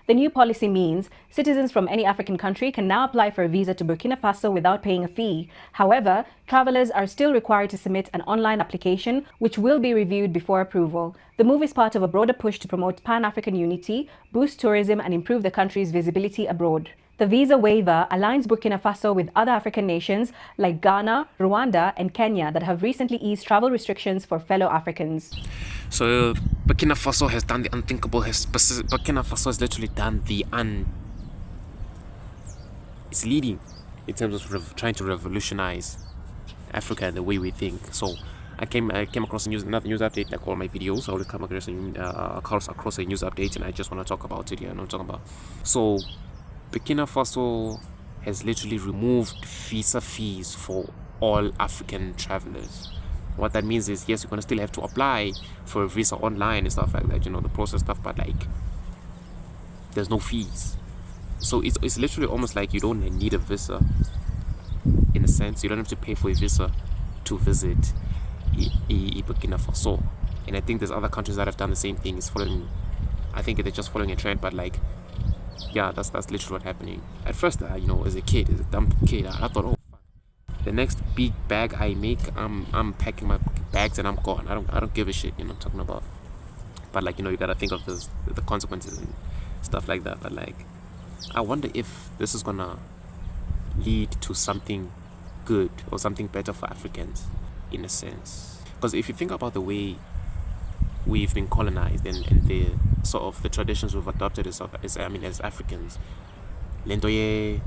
The new policy means citizens from any African country can now apply for a visa to Burkina Faso without paying a fee. However, travelers are still required to submit an online application, which will be reviewed before approval. The move is part of a broader push to promote Pan-African unity, boost tourism, and improve the country's visibility abroad. The visa waiver aligns Burkina Faso with other African nations like Ghana, Rwanda, and Kenya that have recently eased travel restrictions for fellow Africans. So Burkina Faso has done the unthinkable. Burkina Faso has literally done it's leading in terms of trying to revolutionize Africa and the way we think. So I came across another news update, like all my videos. I always come across a news update, and I just want to talk about it here. I'm talking about. So Burkina Faso has literally removed visa fees for all African travelers. What that means is, yes, you're gonna still have to apply for a visa online and stuff like that, the process stuff, but like there's no fees. So it's literally almost like you don't need a visa in a sense. You don't have to pay for a visa to visit Burkina Faso. And I think there's other countries that have done the same thing. I think they're just following a trend, but like, yeah, that's literally what's happening. At first, as a kid, as a dumb kid, I thought, oh, fuck. The next big bag I make, I'm packing my bags and I'm gone. I don't give a shit, I'm talking about. But like, you gotta think of the consequences and stuff like that. But like, I wonder if this is gonna lead to something good or something better for Africans, in a sense. Because if you think about the way we've been colonized and the sort of the traditions we've adopted as Africans, lendoye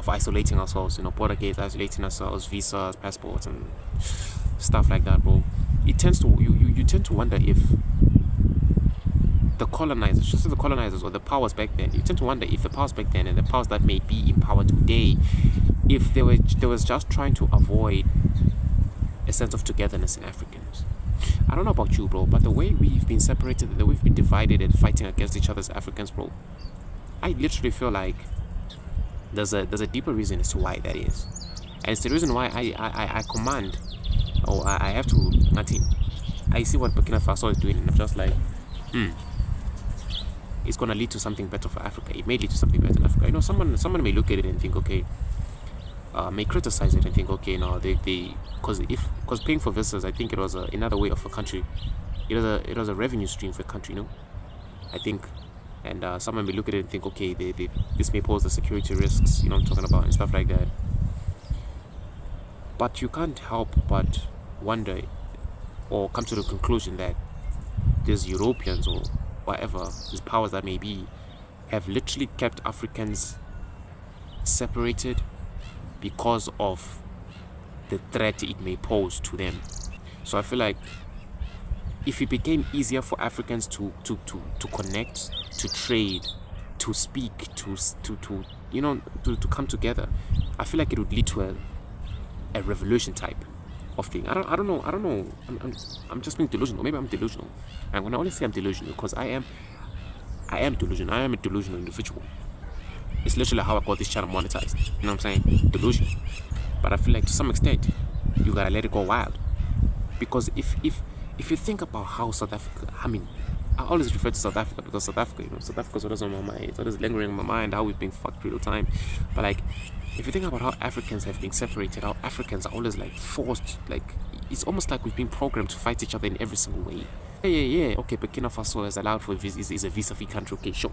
of isolating ourselves, border gates, isolating ourselves, visas, passports, and stuff like that, bro. It tends to you tend to wonder if the colonizers, just the colonizers or the powers back then, you tend to wonder if the powers back then and the powers that may be in power today, if they was just trying to avoid a sense of togetherness in Africans. I don't know about you, bro, but the way we've been separated, the way we've been divided and fighting against each other as Africans, bro, I literally feel like there's a deeper reason as to why that is. And it's the reason why I command, or I have to, I see what Burkina Faso is doing, and I'm just like, it's gonna lead to something better for Africa. It may lead to something better in Africa. Someone may look at it and think, okay, may criticize it and think, okay, no, they because paying for visas, I think it was another way of a country. It was a revenue stream for a country, I think. And someone may look at it and think, okay, this may pose the security risks, I'm talking about, and stuff like that. But you can't help but wonder or come to the conclusion that these Europeans or whatever, these powers that may be, have literally kept Africans separated because of the threat it may pose to them. So I feel like if it became easier for Africans to connect, to trade, to speak, to come together, I feel like it would lead to a revolution type of thing. I don't know. I'm just being delusional. Maybe I'm delusional. And when I only say I'm delusional, because I am delusional. I am a delusional individual. It's literally how I got this channel monetized. You know what I'm saying? Delusion. But I feel like to some extent, you gotta let it go wild. Because if you think about how South Africa, I always refer to South Africa because South Africa's always on my mind. It's always lingering in my mind how we've been fucked real time. But like, if you think about how Africans have been separated, how Africans are always like forced, like it's almost like we've been programmed to fight each other in every single way. Yeah. Okay, Burkina Faso is allowed for is a visa-free country. Okay, sure.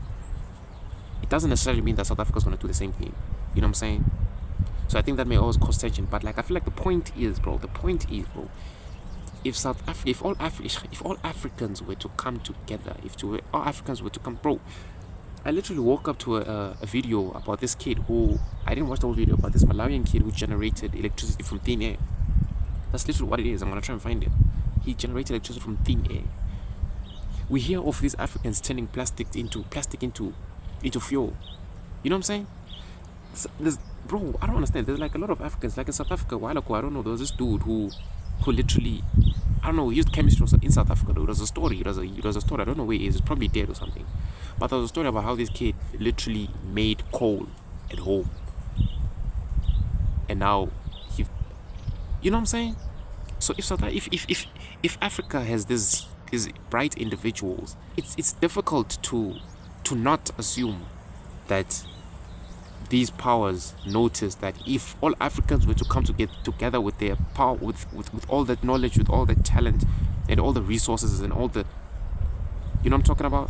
It doesn't necessarily mean that South Africa's going to do the same thing. You know what I'm saying? So I think that may always cause tension. But like, I feel like the point is, bro, if all Africans were to come together, all Africans were to come, bro. I literally woke up to a video about this kid who, I didn't watch the whole video, but this Malawian kid who generated electricity from thin air. That's literally what it is. I'm gonna try and find it. He generated electricity from thin air. We hear of these Africans turning plastic into fuel. You know what I'm saying? Bro, I don't understand. There's like a lot of Africans, like in South Africa a while ago, I don't know, there was this dude who literally, I don't know, he used chemistry in South Africa. There was a story. There was a story. I don't know where he is. He's probably dead or something. But there was a story about how this kid literally made coal at home, and now you know what I'm saying? So if Africa has these bright individuals, it's difficult to to not assume that these powers notice that if all Africans were to come together with their power, with all that knowledge, with all that talent, and all the resources, and all the, you know what I'm talking about?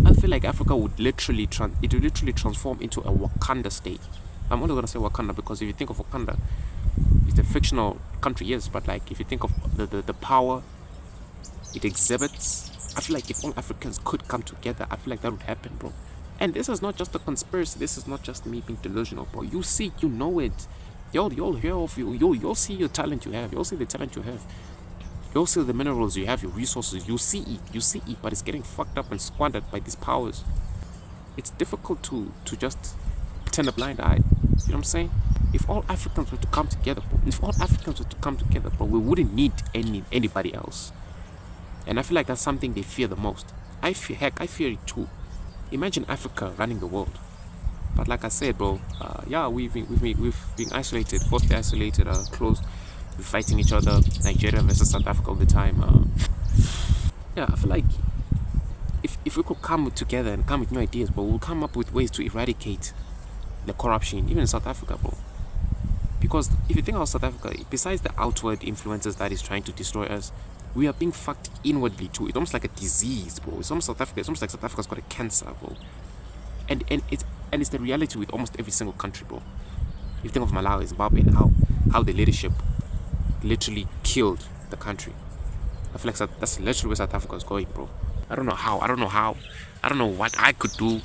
I feel like Africa would literally transform into a Wakanda state. I'm only gonna say Wakanda because if you think of Wakanda, it's a fictional country, yes, but like if you think of the power it exhibits, I feel like if all Africans could come together, I feel like that would happen, bro. And this is not just a conspiracy. This is not just me being delusional, bro. You see, you know it. You'll hear of you. You'll see your talent you have. You'll see the talent you have. You'll see the minerals you have, your resources. You see it, but it's getting fucked up and squandered by these powers. It's difficult to just turn a blind eye. You know what I'm saying? If all Africans were to come together, bro, we wouldn't need anybody else. And I feel like that's something they fear the most. I fear it too. Imagine Africa running the world. But like I said, bro, we've been isolated, forcibly isolated, closed. We're fighting each other, Nigeria versus South Africa all the time. I feel like if we could come together and come with new ideas, bro, we'll come up with ways to eradicate the corruption, even in South Africa, bro. Because if you think about South Africa, besides the outward influences that is trying to destroy us, we are being fucked inwardly too. It's almost like a disease, bro. It's almost like South Africa's got a cancer, bro. And it's the reality with almost every single country, bro. If you think of Malawi, Zimbabwe, and how the leadership literally killed the country. I feel like that's literally where South Africa is going, bro. I don't know how. I don't know what I could do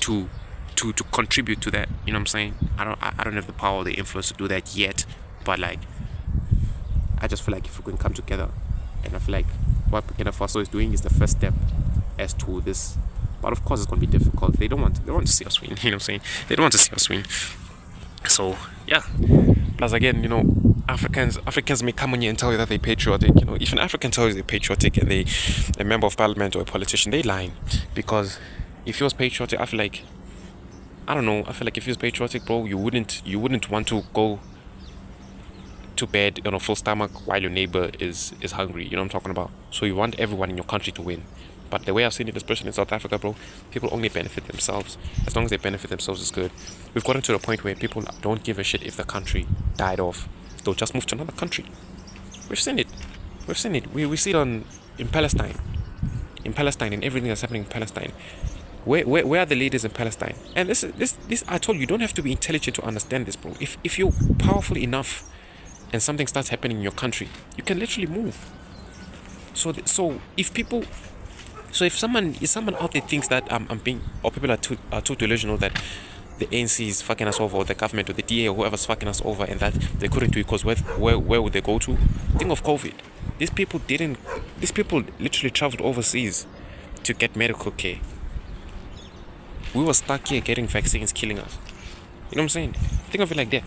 to contribute to that. You know what I'm saying? I don't have the power or the influence to do that yet. But like, I just feel like if we can come together, and I feel like what Burkina Faso is doing is the first step as to this. But of course, it's gonna be difficult. They don't want to see us win. You know what I'm saying? They don't want to see us win. So yeah. Plus again, you know, Africans may come on here and tell you that they're patriotic. You know, if an African tells you they're patriotic and they a member of parliament or a politician, they're lying. Because if he was patriotic, I feel like if he was patriotic, bro, you wouldn't want to go to bed on a full stomach while your neighbor is hungry. You know what I'm talking about? So you want everyone in your country to win. But the way I've seen it, especially in South Africa, bro, people only benefit themselves. As long as they benefit themselves, it's good. We've gotten to the point where people don't give a shit if the country died off. They'll just move to another country. We've seen it. We see it in Palestine. In Palestine and everything that's happening in Palestine. Where are the leaders in Palestine? And this I told you don't have to be intelligent to understand this, bro. If you're powerful enough and something starts happening in your country, you can literally move. So if someone out there thinks that people are too delusional that the ANC is fucking us over, or the government or the DA or whoever's fucking us over, and that they couldn't do it because where would they go to? Think of COVID. These people literally traveled overseas to get medical care. We were stuck here getting vaccines killing us. You know what I'm saying? Think of it like that.